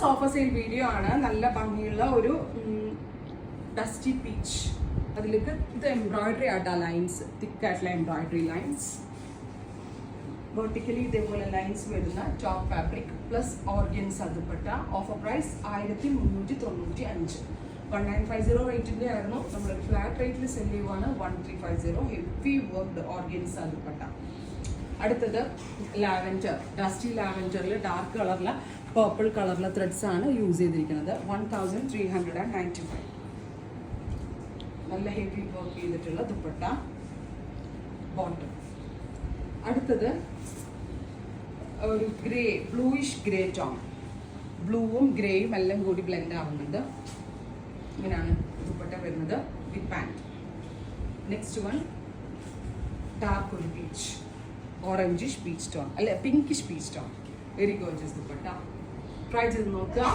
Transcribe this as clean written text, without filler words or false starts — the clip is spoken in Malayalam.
സോഫ സെയിൽ വീഡിയോ ആണ്. നല്ല ഭംഗിയുള്ള ഒരു ഡസ്റ്റി പീച്ച്. അതിലേക്ക് ഇത് എംബ്രോയിഡറി ആയിട്ടാ ലൈൻസ്, തിക്കായിട്ടുള്ള എംബ്രോയിഡറി ലൈൻസ്. വെർട്ടിക്കലി ഇതേപോലെ ലൈൻസ് വരുന്ന top fabric plus organza dupatta. Offer price 1395. 1950 റേറ്റിന്റെ ആയിരുന്നു. നമ്മളൊരു ഫ്ലാറ്റ് റേറ്റിൽ സെല് ചെയ്യുവാണ് 1350. Heavy worked organza dupatta. അടുത്തത് ലാവൻഡർ, ഡസ്റ്റി ലാവൻഡറിൽ ഡാർക്ക് കളറിലെ പർപ്പിൾ കളറിലെ ത്രെഡ്സ് ആണ് യൂസ് ചെയ്തിരിക്കുന്നത്. 1395. നല്ല ഹെവി വർക്ക് ചെയ്തിട്ടുള്ള ദുപ്പട്ട ബോട്ടം. അടുത്തത് ഒരു ഗ്രേ, ബ്ലൂയിഷ് ഗ്രേ ടോൺ. ബ്ലൂവും ഗ്രേയും എല്ലാം കൂടി ബ്ലെൻഡ് ആവുന്നുണ്ട്. ഇങ്ങനെയാണ് ദുപ്പട്ട വരുന്നത് വിത്ത് പാൻറ്. നെക്സ്റ്റ് വൺ ഡാർക്ക് ഒരു പീച്ച്, ഓറഞ്ചിഷ് പീച്ച് ടോൺ, അല്ലെ pinkish peach tone. Very gorgeous dupatta. Try ചെയ്ത് നോക്കുക.